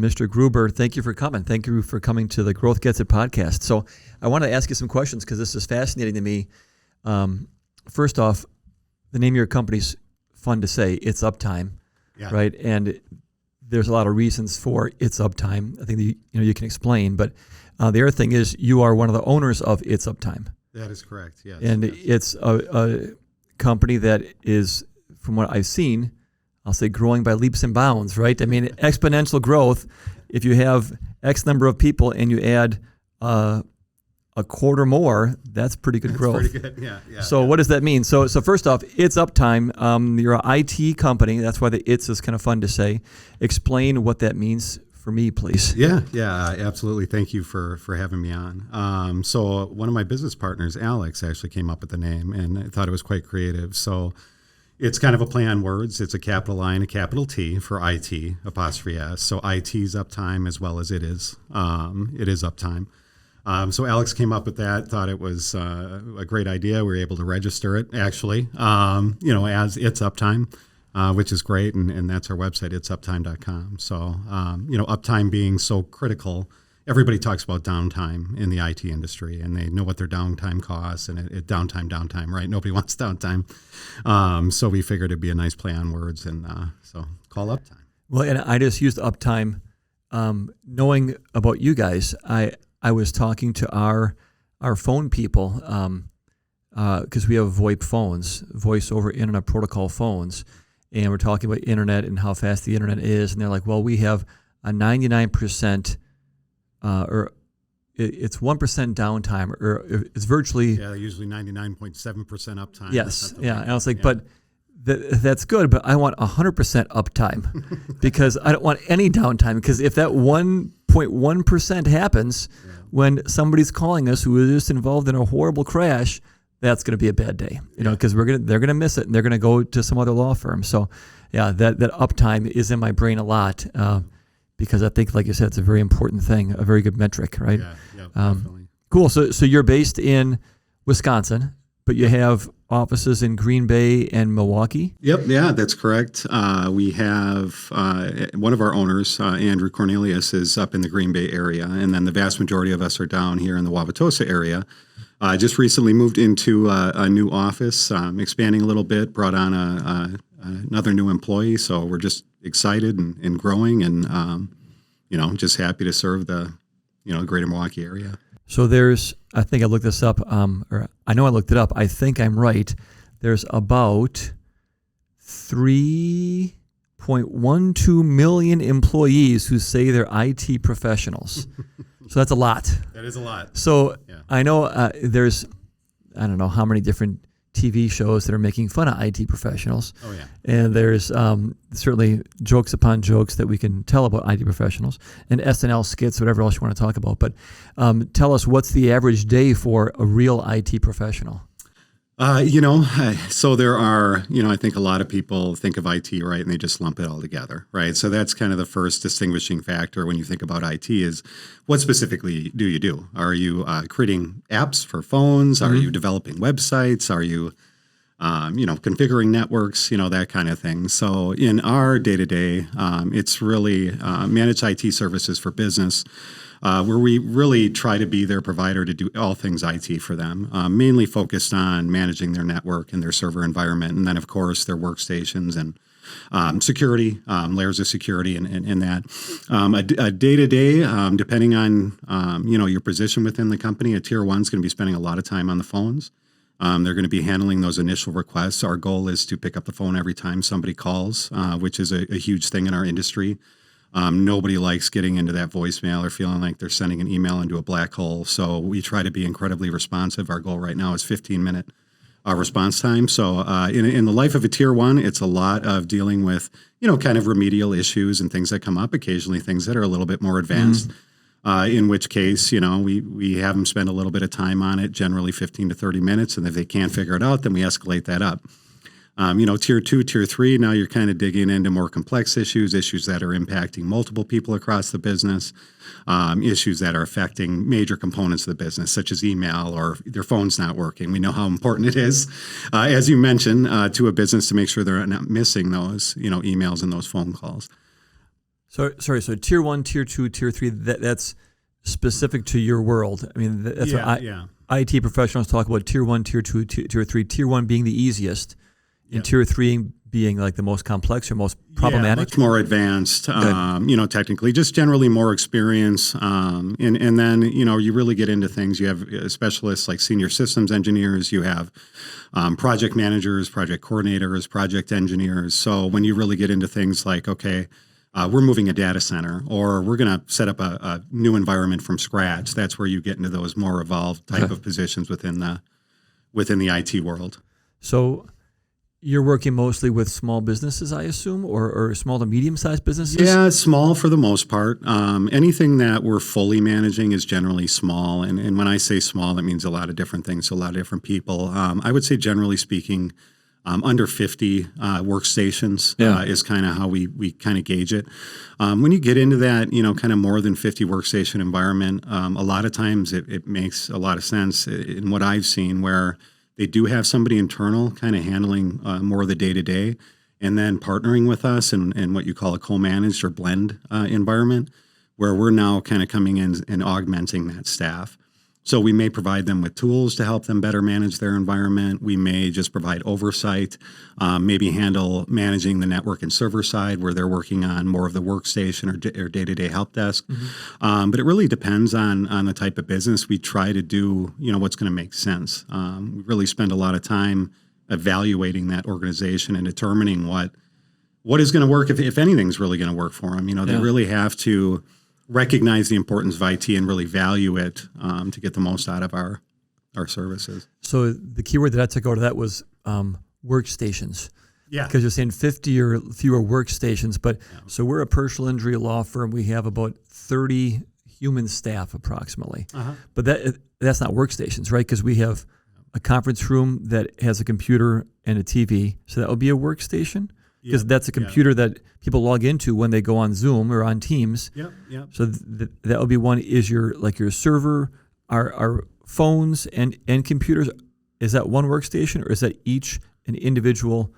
Mr. Grubor, thank you for coming. Thank you for coming to the Growth Gets It podcast. So I want to ask you some questions because this is fascinating to me. First off, the name of your company's fun to say. It's Uptime, right? And there's a lot of reasons for It's Uptime. I think you can explain. But the other thing is you are one of the owners of It's Uptime. That is correct. Yes. And it's a company that is, from what I've seen, I'll say growing by leaps and bounds, right? I mean, exponential growth. If you have X number of people and you add a quarter more, that's pretty good growth. Pretty good, yeah. So what does that mean? So first off, It's Uptime. You're an IT company. That's why the it's is kind of fun to say. Explain what that means for me, please. Yeah, absolutely. Thank you for having me on. So one of my business partners, Alex, actually came up with the name, and I thought it was quite creative. So it's kind of a play on words. It's a capital I and a capital T for IT, apostrophe S. So IT's Uptime as well as it is. It is Uptime. So Alex came up with that, thought it was a great idea. We were able to register it, actually, as It's Uptime, which is great. And that's our website, itsuptime.com. So, uptime being so critical. Everybody talks about downtime in the IT industry, and they know what their downtime costs, and downtime, right? Nobody wants downtime. So we figured it'd be a nice play on words, and so call Uptime. Well, and I just used Uptime. Knowing about you guys, I was talking to our phone people because we have VoIP phones, voice over internet protocol phones, and we're talking about internet and how fast the internet is, and they're like, well, we have a 99%. Or it's 1% downtime, or it's virtually. Yeah, they're usually 99.7% uptime. Yes, yeah. And I was like, but that's good, but I want 100% uptime because I don't want any downtime. Because if that 1.1% happens when somebody's calling us who is just involved in a horrible crash, that's going to be a bad day. Because they're gonna miss it and they're gonna go to some other law firm. So, yeah, that uptime is in my brain a lot. Because I think, like you said, it's a very important thing, a very good metric, right? Yeah, definitely. Cool. So you're based in Wisconsin, but you have offices in Green Bay and Milwaukee? Yep, yeah, that's correct. We have one of our owners, Andrew Cornelius, is up in the Green Bay area, and then the vast majority of us are down here in the Wauwatosa area. Just recently moved into a new office, expanding a little bit, brought on another new employee, so we're just excited and growing, and just happy to serve the greater Milwaukee area. So I think I looked this up, or I know I looked it up. I think I'm right. There's about 3.12 million employees who say they're IT professionals. So that's a lot. That is a lot. So I know there's, I don't know how many different TV shows that are making fun of IT professionals. Oh, yeah. And there's certainly jokes upon jokes that we can tell about IT professionals, and SNL skits, whatever else you want to talk about. But tell us, what's the average day for a real IT professional? So there are, I think a lot of people think of IT, right, and they just lump it all together, right? So that's kind of the first distinguishing factor when you think about IT is what specifically do you do? Are you creating apps for phones? Are you developing websites? Are you, configuring networks, that kind of thing. So in our day-to-day, it's really managed IT services for business, where we really try to be their provider to do all things IT for them, mainly focused on managing their network and their server environment, and then, of course, their workstations and security, layers of security and that. A day-to-day, depending on, your position within the company, a Tier 1 is going to be spending a lot of time on the phones. They're going to be handling those initial requests. Our goal is to pick up the phone every time somebody calls, which is a huge thing in our industry. Nobody likes getting into that voicemail or feeling like they're sending an email into a black hole. So we try to be incredibly responsive. Our goal right now is 15-minute response time. So in the life of a Tier 1, it's a lot of dealing with, kind of remedial issues and things that come up, occasionally things that are a little bit more advanced, in which case, we have them spend a little bit of time on it, generally 15 to 30 minutes. And if they can't figure it out, then we escalate that up. Tier 2, Tier 3, now you're kind of digging into more complex issues that are impacting multiple people across the business, issues that are affecting major components of the business, such as email or their phone's not working. We know how important it is, as you mentioned, to a business to make sure they're not missing those, emails and those phone calls. So tier 1, tier 2, tier 3, that's specific to your world. I mean, that's what IT professionals talk about tier 1, tier 2, tier 3. Tier 1 being the easiest, and tier 3 being like the most complex or most problematic. Much more advanced, technically, just generally more experience. And then, you really get into things. You have specialists like senior systems engineers. You have project managers, project coordinators, project engineers. So when you really get into things like, okay, we're moving a data center, or we're going to set up a new environment from scratch, that's where you get into those more evolved type of positions within the IT world. So you're working mostly with small businesses, I assume, or small to medium-sized businesses? Yeah, small for the most part. Anything that we're fully managing is generally small. And when I say small, that means a lot of different things to a lot of different people. I would say, generally speaking, under 50 workstations is kind of how we kind of gauge it. When you get into that, kind of more than 50 workstation environment, a lot of times it makes a lot of sense in what I've seen, where they do have somebody internal kind of handling more of the day-to-day, and then partnering with us in what you call a co-managed or blend environment, where we're now kind of coming in and augmenting that staff. So we may provide them with tools to help them better manage their environment. We may just provide oversight, maybe handle managing the network and server side, where they're working on more of the workstation or day-to-day help desk. Mm-hmm. But it really depends on the type of business. We try to do what's going to make sense. We really spend a lot of time evaluating that organization and determining what is going to work, if anything's really going to work for them. They really have to recognize the importance of IT and really value it to get the most out of our services. So the keyword that I took out of that was workstations. Yeah. Because you're saying 50 or fewer workstations. But so we're a personal injury law firm. We have about 30 human staff approximately. Uh-huh. But that's not workstations, right? Because we have a conference room that has a computer and a TV. So that would be a workstation. Because that's a computer that people log into when they go on Zoom or on Teams. Yep. So that would be one. Is your server, our phones and computers? Is that one workstation, or is that each an individual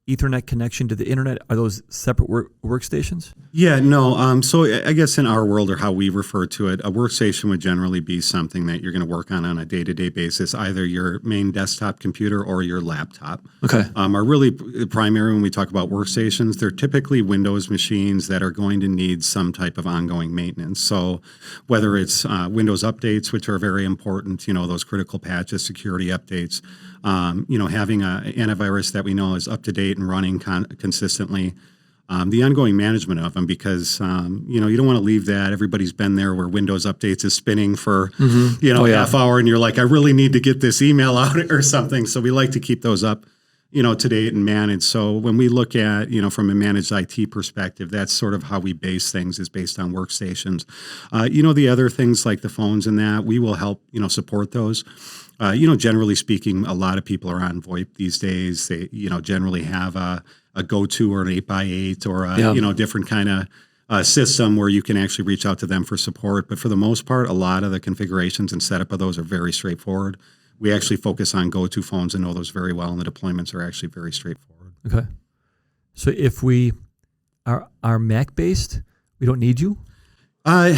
Ethernet connection to the internet? Are those separate workstations? Yeah, no. So I guess in our world, or how we refer to it, a workstation would generally be something that you're going to work on a day-to-day basis, either your main desktop computer or your laptop. Okay. Are really primary when we talk about workstations. They're typically Windows machines that are going to need some type of ongoing maintenance. So whether it's Windows updates, which are very important, those critical patches, security updates, having an antivirus that we know is up to date and running consistently, the ongoing management of them, because you don't want to leave that. Everybody's been there where Windows updates is spinning for half hour, and you're like, I really need to get this email out or something. So we like to keep those up to date and managed. So when we look at from a managed IT perspective, that's sort of how we base things, is based on workstations. The other things like the phones and that, we will help support those. Generally speaking, a lot of people are on VoIP these days. They, generally have a go-to or an 8x8 or a, different kind of system where you can actually reach out to them for support. But for the most part, a lot of the configurations and setup of those are very straightforward. We actually focus on go-to phones and know those very well, and the deployments are actually very straightforward. Okay. So if we are Mac-based, we don't need you? I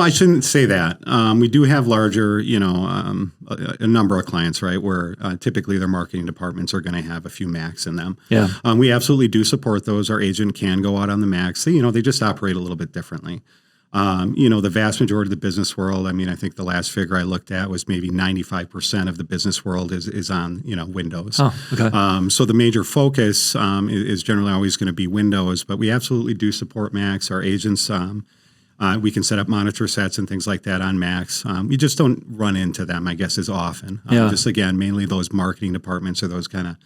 shouldn't say that. We do have larger, a number of clients, right, where typically their marketing departments are going to have a few Macs in them. Yeah. We absolutely do support those. Our agent can go out on the Macs. They just operate a little bit differently. The vast majority of the business world, I think the last figure I looked at was maybe 95% of the business world is on, Windows. Oh, okay. So the major focus is generally always going to be Windows, but we absolutely do support Macs. Our agents, we can set up monitor sets and things like that on Macs. We just don't run into them, I guess, as often. Just, again, mainly those marketing departments or those kind of,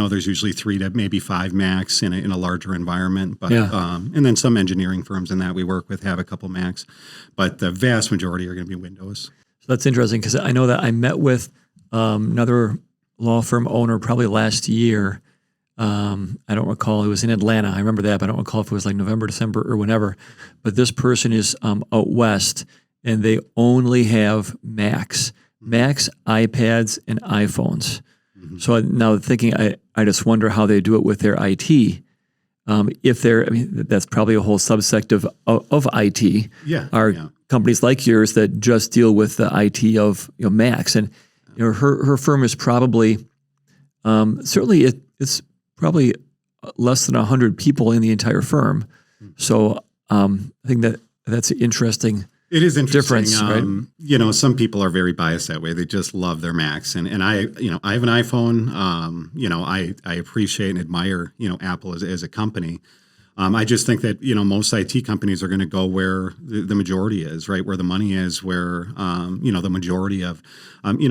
there's usually 3 to maybe 5 Macs in a larger environment. But and then some engineering firms in that we work with have a couple Macs. But the vast majority are going to be Windows. So that's interesting, because I know that I met with another law firm owner probably last year. I don't recall. It was in Atlanta. I remember that, but I don't recall if it was like November, December, or whenever. But this person is out west, and they only have Macs, iPads, and iPhones. Mm-hmm. So now thinking, I just wonder how they do it with their IT. if they're, I mean, that's probably a whole subsect of IT. Yeah. Are yeah. companies like yours that just deal with the IT of Max, and her firm is probably certainly it's probably less than 100 people in the entire firm. So I think that's interesting. It is interesting. Difference, right? Some people are very biased that way. They just love their Macs, and I have an iPhone. I appreciate and admire Apple as a company. I just think that most IT companies are going to go where the majority is, right? Where the money is, where the majority of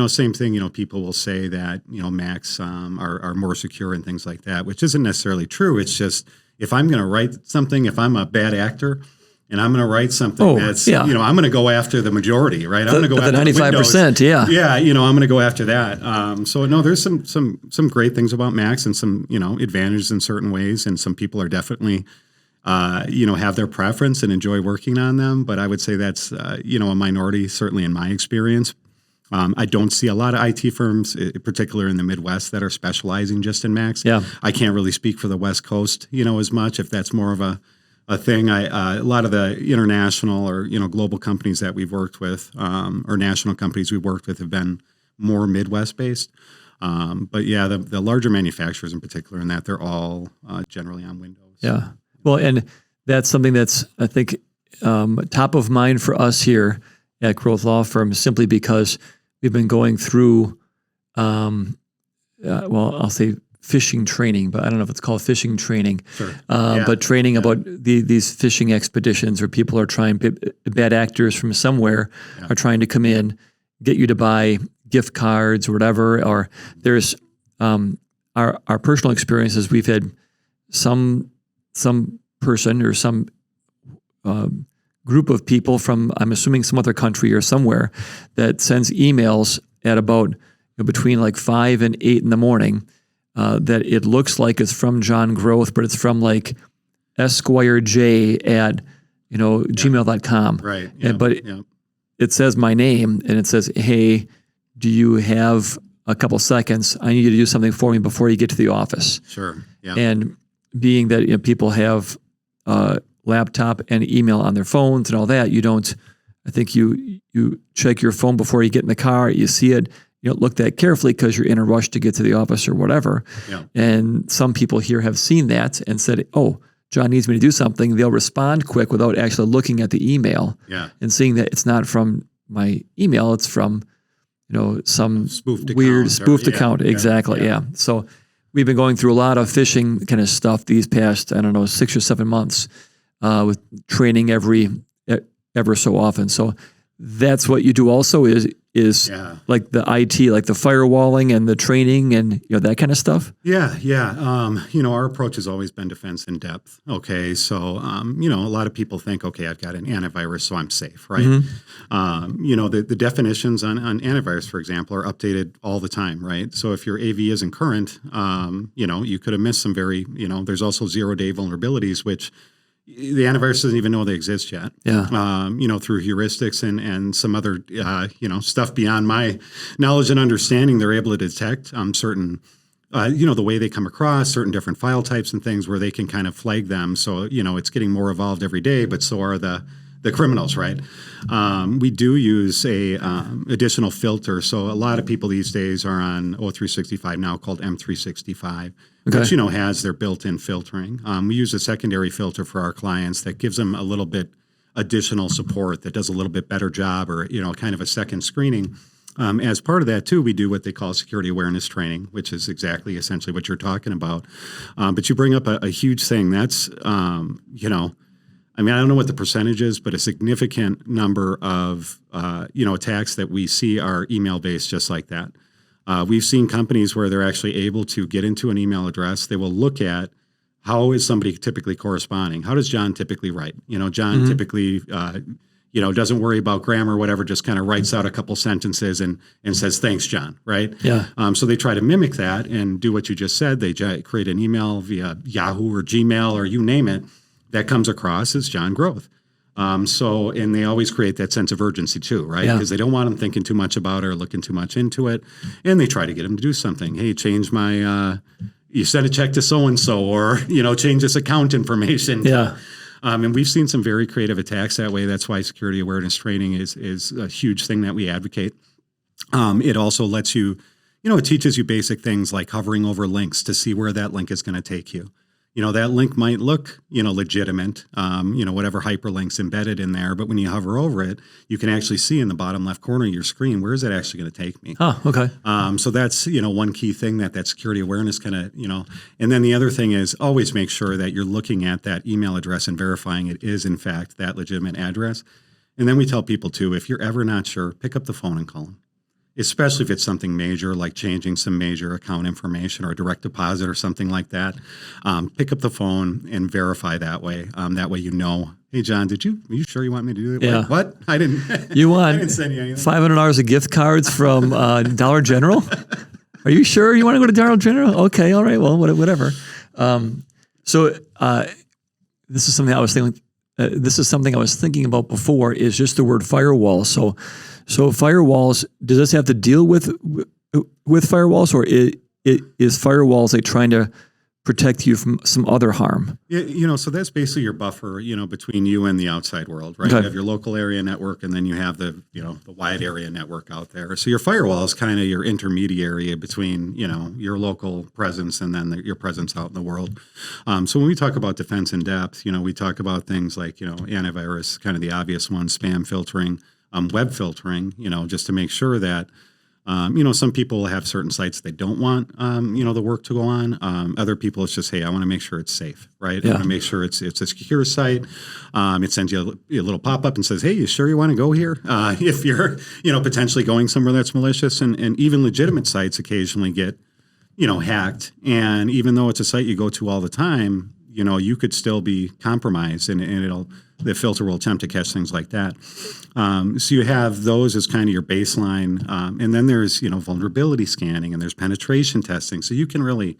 same thing. People will say that Macs are more secure and things like that, which isn't necessarily true. It's just if I'm going to write something, if I'm a bad actor, and I'm going to write something that's, I'm going to go after the majority, right? I'm going to go after 95%, yeah. Yeah, I'm going to go after that. So no, there's some great things about Macs and some, advantages in certain ways, and some people are definitely, have their preference and enjoy working on them. But I would say that's, a minority, certainly in my experience. I don't see a lot of IT firms, particularly in the Midwest, that are specializing just in Macs. Yeah. I can't really speak for the West Coast, as much, if that's more of a thing. A lot of the international or global companies that we've worked with, or national companies we've worked with, have been more Midwest based. But yeah, the larger manufacturers in particular, in that they're all generally on Windows. Yeah. Well, and that's something that's, I think, top of mind for us here at Groth Law Firm, simply because we've been going through, I'll say fishing training, but I don't know if it's called fishing training. Sure. But training about these fishing expeditions where people are trying, bad actors from somewhere are trying to come in, get you to buy gift cards or whatever. Or there's our personal experiences. We've had some person or some group of people from, I'm assuming, some other country or somewhere, that sends emails at about between like 5 and 8 in the morning. That it looks like it's from Jon Groth, but it's from like esquirej@gmail.com. Right. But it says my name, and it says, "Hey, do you have a couple seconds? I need you to do something for me before you get to the office." Sure. Yeah. And being that people have laptop and email on their phones and all that, you don't. I think you check your phone before you get in the car. You see it. You don't look that carefully because you're in a rush to get to the office or whatever. Yeah. And some people here have seen that and said, "Oh, John needs me to do something." They'll respond quick without actually looking at the email and seeing that it's not from my email. It's from, some spoofed account. Exactly. Yeah. So we've been going through a lot of phishing kind of stuff these past, 6 or 7 months, with training ever so often. So that's what you do also is like the IT, like the firewalling and the training and that kind of stuff. Yeah. Our approach has always been defense in depth. Okay, so a lot of people think, okay, I've got an antivirus, so I'm safe, right? Mm-hmm. The definitions on antivirus, for example, are updated all the time, right? So if your AV isn't current, you could have missed some very, there's also 0-day vulnerabilities, which the antivirus doesn't even know they exist yet. Yeah. Through heuristics and some other, stuff beyond my knowledge and understanding, they're able to detect certain, the way they come across, certain different file types and things where they can kind of flag them. So, it's getting more evolved every day, but so are the criminals, right? We do use a additional filter. So a lot of people these days are on O365 now, called M365, which has their built-in filtering. We use a secondary filter for our clients that gives them a little bit additional support, that does a little bit better job, or kind of a second screening. As part of that too, we do what they call security awareness training, which is exactly essentially what you're talking about. But you bring up a huge thing. That's I don't know what the percentage is, but a significant number of, attacks that we see are email-based, just like that. We've seen companies where they're actually able to get into an email address. They will look at how is somebody typically corresponding? How does John typically write? John typically, doesn't worry about grammar or whatever, just kind of writes out a couple sentences and says, "Thanks, John," right? Yeah. So they try to mimic that and do what you just said. They create an email via Yahoo or Gmail or you name it that comes across as Jon Groth. And they always create that sense of urgency too, right? Because they don't want them thinking too much about it or looking too much into it. And they try to get them to do something. Hey, change my, you send a check to so-and-so, or, change this account information. Yeah. And we've seen some very creative attacks that way. That's why security awareness training is a huge thing that we advocate. It also lets you, it teaches you basic things like hovering over links to see where that link is going to take you. That link might look, legitimate, whatever hyperlink's embedded in there. But when you hover over it, you can actually see in the bottom left corner of your screen, where is that actually going to take me? Oh, okay. So that's, one key thing that security awareness kind of, and then the other thing is always make sure that you're looking at that email address and verifying it is, in fact, that legitimate address. And then we tell people, too, if you're ever not sure, pick up the phone and call them. Especially if it's something major, like changing some major account information or a direct deposit or something like that. Pick up the phone and verify that way. That way, hey, John, are you sure you want me to do that? Yeah. Like, what? I didn't. You want I didn't send you anything. $500 of gift cards from Dollar General? Are you sure you want to go to Dollar General? Okay, all right, well, whatever. So this is something I was thinking. This is something I was thinking about before. Is just the word firewall. So firewalls. Does this have to deal with firewalls, or is firewalls like trying to protect you from some other harm? Yeah, so that's basically your buffer, between you and the outside world, right? Okay. You have your local area network, and then you have the wide area network out there. So your firewall is kind of your intermediary between, your local presence and then your presence out in the world. So when we talk about defense in depth, we talk about things like, antivirus, kind of the obvious one, spam filtering, web filtering, just to make sure that, some people have certain sites they don't want, the work to go on. Other people, it's just, hey, I want to make sure it's safe, right? Yeah. I want to make sure it's a secure site. It sends you a little pop-up and says, hey, you sure you want to go here? If you're, potentially going somewhere that's malicious, and even legitimate sites occasionally get, hacked. And even though it's a site you go to all the time, you could still be compromised, and the filter will attempt to catch things like that. So you have those as kind of your baseline. And then there's, vulnerability scanning, and there's penetration testing. So you can really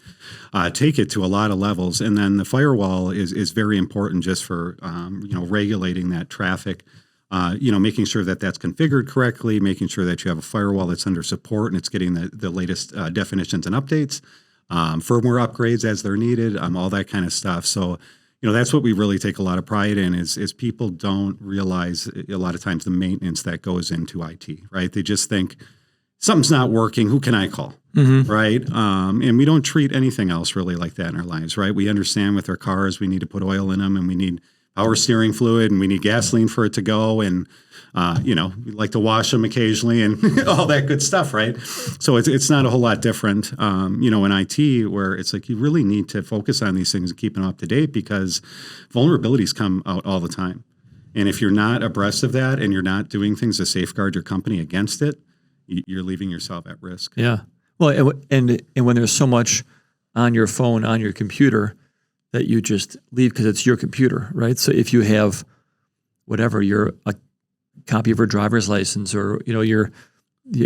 take it to a lot of levels. And then the firewall is very important just for, regulating that traffic, making sure that that's configured correctly, making sure that you have a firewall that's under support and it's getting the latest definitions and updates. Firmware upgrades as they're needed, all that kind of stuff. So, that's what we really take a lot of pride in is people don't realize a lot of times the maintenance that goes into IT, right? They just think something's not working. Who can I call? Mm-hmm. Right. And we don't treat anything else really like that in our lives, right? We understand with our cars, we need to put oil in them, and we need power steering fluid, and we need gasoline for it to go. And, we like to wash them occasionally and all that good stuff, right? So it's not a whole lot different, in IT, where it's like you really need to focus on these things and keep them up to date, because vulnerabilities come out all the time. And if you're not abreast of that and you're not doing things to safeguard your company against it, you're leaving yourself at risk. Yeah. Well, and when there's so much on your phone, on your computer, that you just leave because it's your computer, right? So if you have whatever, a copy of your driver's license, or you're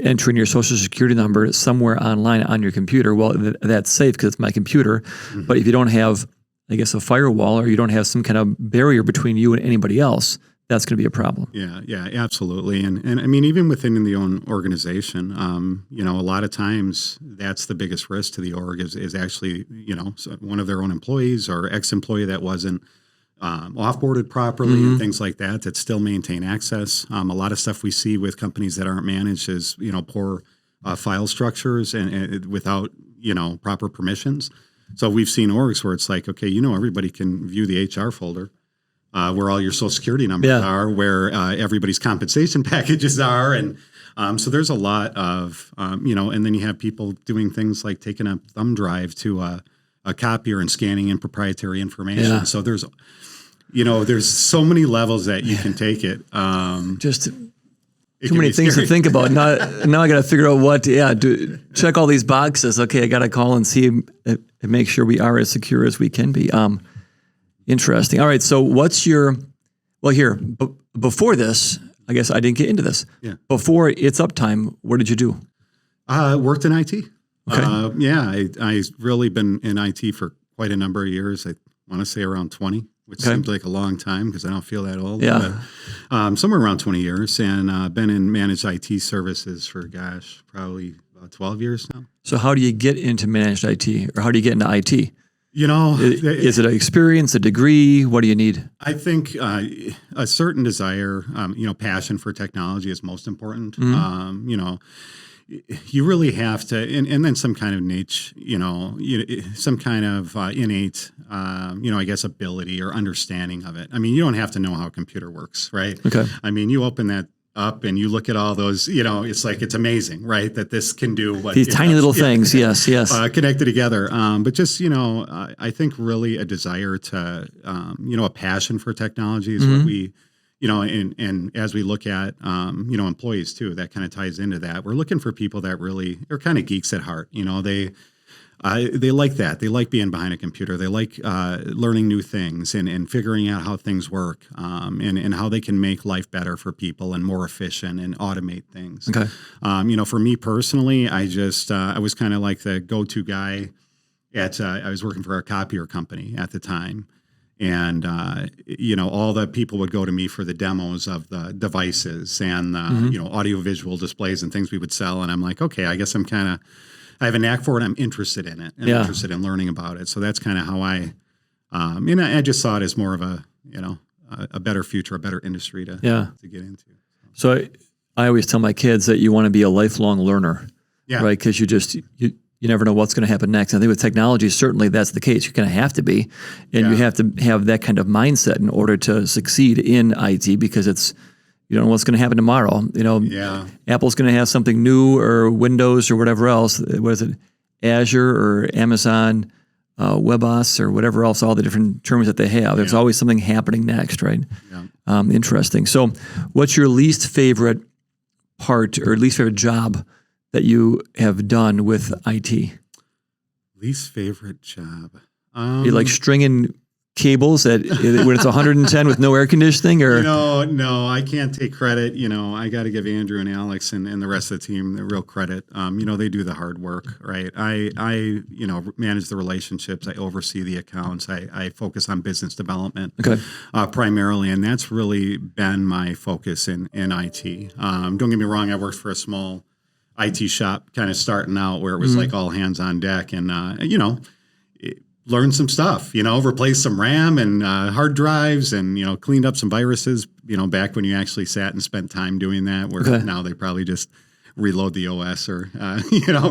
entering your social security number somewhere online on your computer, well, that's safe because it's my computer. Mm-hmm. But if you don't have, I guess, a firewall, or you don't have some kind of barrier between you and anybody else, that's going to be a problem. Yeah, absolutely. And I mean, even within the own organization, a lot of times that's the biggest risk to the org is actually, one of their own employees or ex-employee that wasn't offboarded properly, mm-hmm. and things like that still maintain access. A lot of stuff we see with companies that aren't managed is, poor file structures and without, proper permissions. So we've seen orgs where it's like, okay, everybody can view the HR folder, where all your social security numbers are, where everybody's compensation packages are. And so there's a lot of, and then you have people doing things like taking a thumb drive to a copier and scanning in proprietary information. Yeah. So there's so many levels that you can take it. Just too many things to think about. Now I got to figure out what to, check all these boxes. Okay, I got to call and see and make sure we are as secure as we can be. Interesting. All right. So before this, I guess I didn't get into this. Yeah. Before ITSUPTIME, what did you do? Worked in IT. Okay. I really been in IT for quite a number of years. I want to say around 20, which seems like a long time because I don't feel that old. Yeah. But, somewhere around 20 years, and been in managed IT services for, probably about 12 years now. So how do you get into managed IT, or how do you get into IT? You know, Is it an experience, a degree? What do you need? I think a certain desire, passion for technology is most important. You really have to, and then some kind of niche, some kind of innate, I guess, ability or understanding of it. I mean, you don't have to know how a computer works, right? Okay. I mean, you open that up and you look at all those, it's like, it's amazing, right? That this can do what These tiny little things. Yes. Connected together. But just, I think really a desire to, a passion for technology is what we, and as we look at, employees too, that kind of ties into that. We're looking for people that really are kind of geeks at heart. They like that. They like being behind a computer. They like learning new things and figuring out how things work, and how they can make life better for people and more efficient and automate things. Okay. For me personally, I was kind of like the go-to guy I was working for a copier company at the time. And, all the people would go to me for the demos of the devices and, audio-visual displays and things we would sell. And I'm like, okay, I guess I have a knack for it. I'm interested in it. I'm interested in learning about it. So that's kind of how I just saw it as more of a better future, a better industry to get into. So I always tell my kids that you want to be a lifelong learner, right? Because you never know what's going to happen next. I think with technology, certainly that's the case. You're going to have to be, and you have to have that kind of mindset in order to succeed in IT, because you don't know what's going to happen tomorrow. Apple's going to have something new, or Windows or whatever else. What is it? Azure or Amazon, WebOS or whatever else, all the different terms that they have. There's always something happening next, right? Yeah. Interesting. So what's your least favorite part or least favorite job that you have done with IT? Least favorite job? You like stringing cables when it's 110 with no air conditioning, or no, I can't take credit. I got to give Andrew and Alex and the rest of the team the real credit. They do the hard work, right? I manage the relationships. I oversee the accounts. I focus on business development, primarily, and that's really been my focus in IT. Don't get me wrong, I worked for a small IT shop kind of starting out where it was like all hands on deck, and learned some stuff, replaced some RAM and hard drives, and cleaned up some viruses, back when you actually sat and spent time doing that, where now they probably just reload the OS or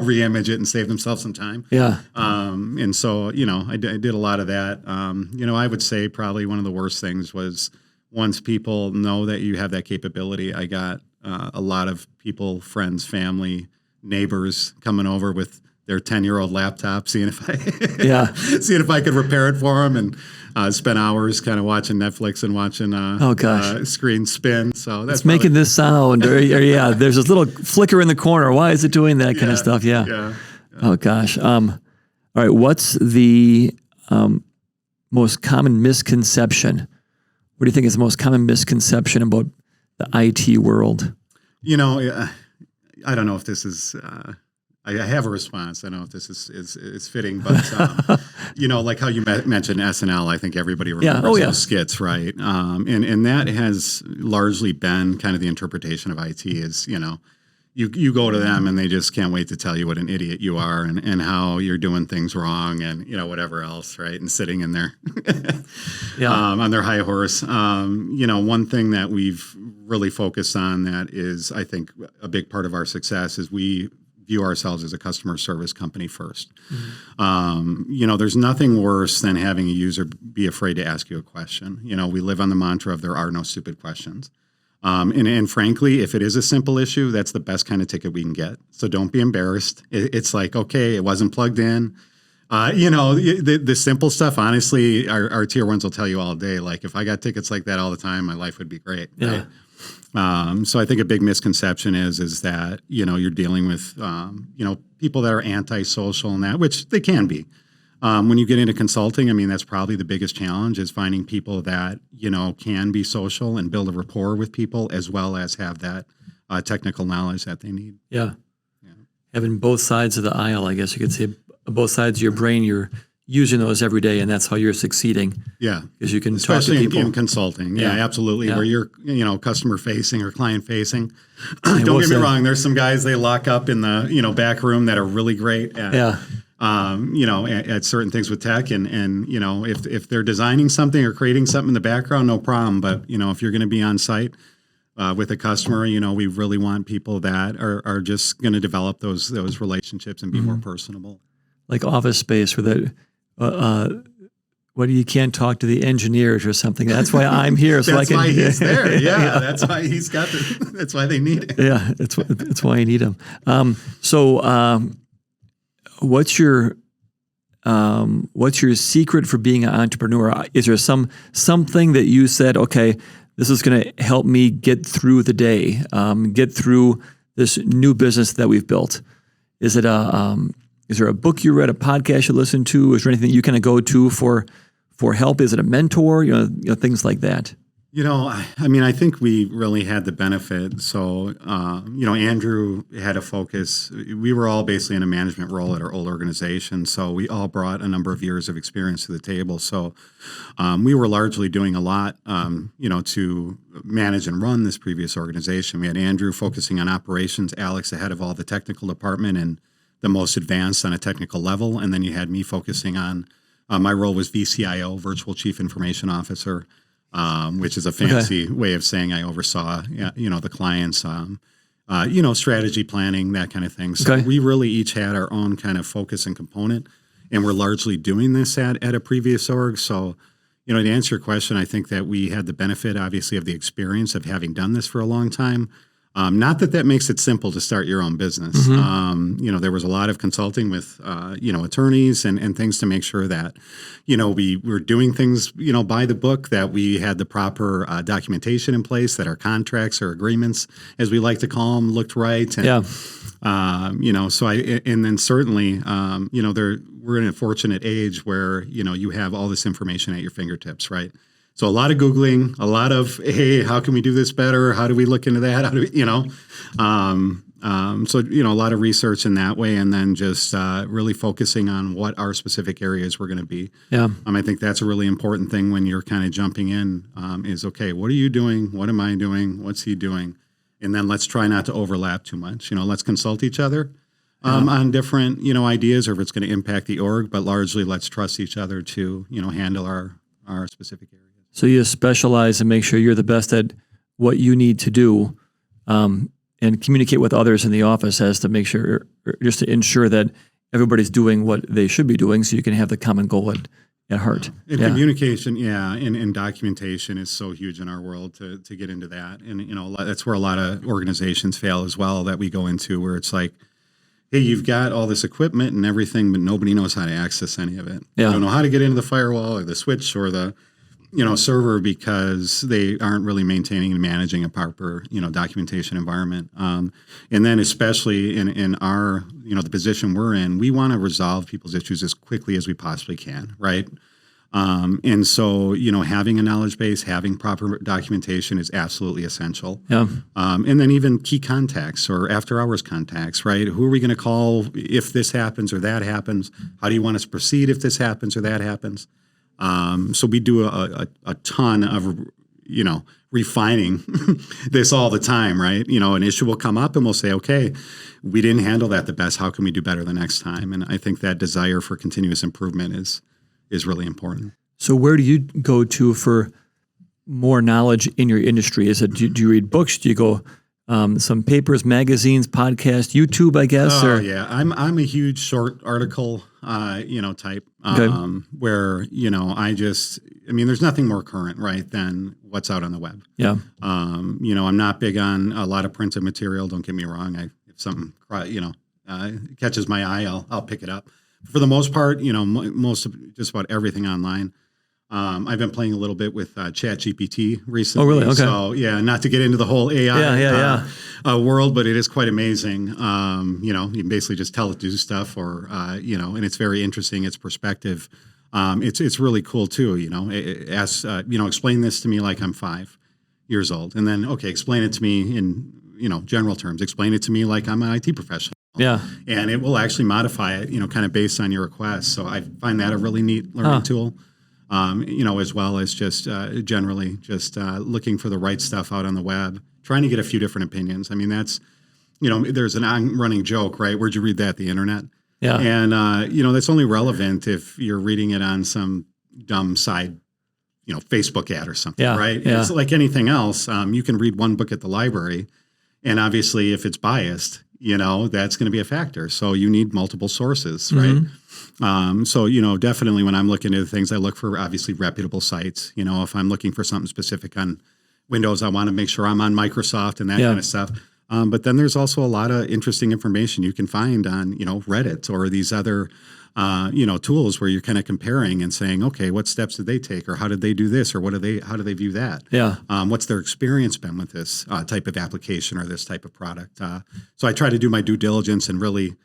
re-image it and save themselves some time. And so I did a lot of that. I would say probably one of the worst things was, once people know that you have that capability, I got a lot of people, friends, family, neighbors coming over with their 10-year-old laptop, seeing if I could repair it for them, and spent hours kind of watching Netflix and watching screen spin. So that's making this sound, or there's this little flicker in the corner. Why is it doing that kind of stuff? Oh gosh. All right. What's the most common misconception? What do you think is the most common misconception about the IT world? I don't know if this is. I have a response. I don't know if this is fitting, but like how you mentioned SNL, I think everybody remembers those skits, right? And that has largely been kind of the interpretation of IT is, you go to them and they just can't wait to tell you what an idiot you are and how you're doing things wrong and whatever else, right? And sitting in there on their high horse. One thing that we've really focused on that is, I think, a big part of our success is we view ourselves as a customer service company first. There's nothing worse than having a user be afraid to ask you a question. We live on the mantra of there are no stupid questions. And frankly, if it is a simple issue, that's the best kind of ticket we can get. So don't be embarrassed. It's like, okay, it wasn't plugged in. The simple stuff, honestly, our tier ones will tell you all day, like, if I got tickets like that all the time, my life would be great. Right? So I think a big misconception is that, you're dealing with, people that are antisocial and that, which they can be. When you get into consulting, I mean, that's probably the biggest challenge is finding people that, can be social and build a rapport with people as well as have that technical knowledge that they need. Having both sides of the aisle, I guess you could say, both sides of your brain, your using those every day, and that's how you're succeeding. Yeah. Because you can especially talk to people. in consulting. Yeah, absolutely. Yeah. Where you're, customer facing or client facing. Don't get me wrong. There's some guys they lock up in the, back room that are really great at, at certain things with tech. And if they're designing something or creating something in the background, no problem. But, if you're going to be on site with a customer, we really want people that are just going to develop those relationships and be more personable. Like Office Space, where you can't talk to the engineers or something. That's why I'm here. So that's why he's there. Yeah, that's why he's got. That's why they need it. Yeah, that's why you need him. What's your secret for being an entrepreneur? Is there something that you said, okay, this is going to help me get through the day, get through this new business that we've built? Is it is there a book you read, a podcast you listen to? Is there anything you kind of go to for help? Is it a mentor? Things like that. I think we really had the benefit. So, Andrew had a focus. We were all basically in a management role at our old organization. So we all brought a number of years of experience to the table. So we were largely doing a lot, to manage and run this previous organization. We had Andrew focusing on operations, Alex, the head of all the technical department and the most advanced on a technical level. And then you had me focusing on, my role was VCIO, Virtual Chief Information Officer, which is a fancy way of saying I oversaw, the clients, strategy planning, that kind of thing. So we really each had our own kind of focus and component, and we're largely doing this at a previous org. So, to answer your question, I think that we had the benefit, obviously, of the experience of having done this for a long time. Not that makes it simple to start your own business. There was a lot of consulting with, attorneys and things to make sure that, we were doing things, by the book, that we had the proper documentation in place, that our contracts or agreements, as we like to call them, looked right. And, and then certainly, we're in a fortunate age where, you have all this information at your fingertips, right? So a lot of Googling, a lot of, hey, how can we do this better? How do we look into that? How do we, a lot of research in that way, and then just really focusing on what our specific areas were going to be. Yeah. I think that's a really important thing when you're kind of jumping in is, okay, what are you doing? What am I doing? What's he doing? And then let's try not to overlap too much. Let's consult each other on different, ideas, or if it's going to impact the org, but largely let's trust each other to, handle our specific areas. So you specialize and make sure you're the best at what you need to do, and communicate with others in the office as to make sure, just to ensure that everybody's doing what they should be doing, so you can have the common goal at heart. And communication, and documentation is so huge in our world to get into that. And, that's where a lot of organizations fail as well, that we go into, where it's like, hey, you've got all this equipment and everything, but nobody knows how to access any of it. Yeah. They don't know how to get into the firewall or the switch or the server, because they aren't really maintaining and managing a proper, documentation environment. And then especially in our, the position we're in, we want to resolve people's issues as quickly as we possibly can, right? And so, having a knowledge base, having proper documentation is absolutely essential. Yeah. And then even key contacts or after hours contacts, right? Who are we going to call if this happens or that happens? How do you want us to proceed if this happens or that happens? So we do a ton of, refining this all the time, right? An issue will come up and we'll say, okay, we didn't handle that the best. How can we do better the next time? And I think that desire for continuous improvement is really important. So where do you go to for more knowledge in your industry? Is it, do you read books? Do you go some papers, magazines, podcasts, YouTube, I guess? Oh, yeah. I'm a huge short article, type, where, there's nothing more current, right, than what's out on the web. Yeah. I'm not big on a lot of printed material. Don't get me wrong. If something, catches my eye, I'll pick it up. For the most part, most of just about everything online. I've been playing a little bit with ChatGPT recently. Oh, really? Okay. So, not to get into the whole AI world, but it is quite amazing. You can basically just tell it to do stuff, or, and it's very interesting, its perspective. It's really cool, too. It asks, explain this to me like I'm 5 years old. And then, okay, explain it to me in, general terms. Explain it to me like I'm an IT professional. Yeah. And it will actually modify it, kind of based on your request. So I find that a really neat learning tool. As well as just generally just looking for the right stuff out on the web, trying to get a few different opinions. I mean, that's, there's an running joke, right? Where'd you read that? The internet. Yeah. And, that's only relevant if you're reading it on some dumb side, Facebook ad or something, right? Yeah. It's like anything else. You can read one book at the library, and obviously if it's biased, that's going to be a factor. So you need multiple sources, right? So, definitely when I'm looking at things, I look for obviously reputable sites. If I'm looking for something specific on Windows, I want to make sure I'm on Microsoft and that kind of stuff. But then there's also a lot of interesting information you can find on, Reddit or these other, tools where you're kind of comparing and saying, okay, what steps did they take, or how did they do this, or how do they view that? Yeah. What's their experience been with this type of application or this type of product? So I try to do my due diligence and really,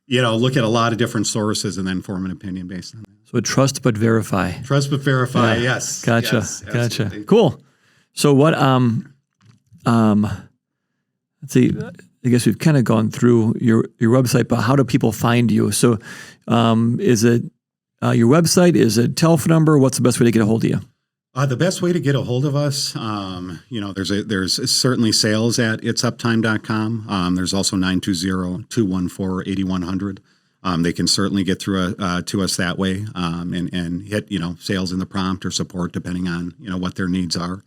look at a lot of different sources and then form an opinion based on that. So trust but verify. Trust but verify. Yes. Gotcha. Yes, Gotcha. absolutely. Cool. So what? Let's see. I guess we've kind of gone through your website, but how do people find you? So, is it your website? Is it telephone number? What's the best way to get a hold of you? The best way to get a hold of us, there's certainly sales at ITSUPTIME.com. There's also 920-214-8100. They can certainly get through to us that way and hit, sales in the prompt or support depending on, what their needs are.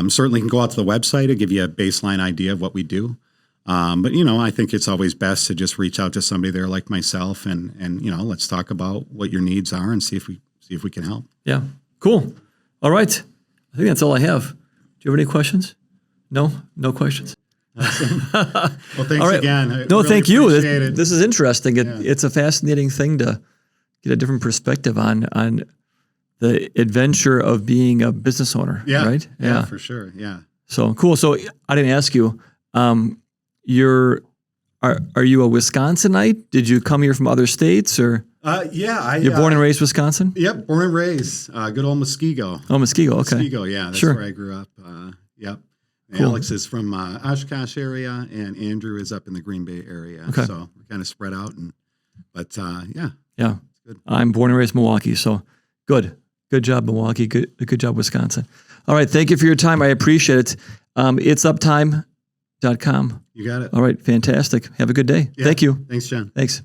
Certainly can go out to the website to give you a baseline idea of what we do. But, I think it's always best to just reach out to somebody there like myself and let's talk about what your needs are and see if we can help. Yeah. Cool. All right. I think that's all I have. Do you have any questions? No questions. Awesome. Well, thanks All right. again. No, thank you. Appreciate it. This is interesting. It's a fascinating thing to get a different perspective on the adventure of being a business owner. Yeah. Right? Yeah, for sure. Yeah. So cool. So I didn't ask you, are you a Wisconsinite? Did you come here from other states or? You're born and raised Wisconsin? Yep, born and raised. Good old Muskego. Oh, Muskego. Okay. Muskego, yeah, that's where I grew up. Yep. Cool. Alex is from Oshkosh area, and Andrew is up in the Green Bay area. Okay. So we're kind of spread out, but Yeah. It's good. I'm born and raised Milwaukee, so good. Good job, Milwaukee. Good job, Wisconsin. All right. Thank you for your time. I appreciate it. ITSUPTIME.com. You got it. All right. Fantastic. Have a good day. Yeah. Thank you. Thanks, John. Thanks.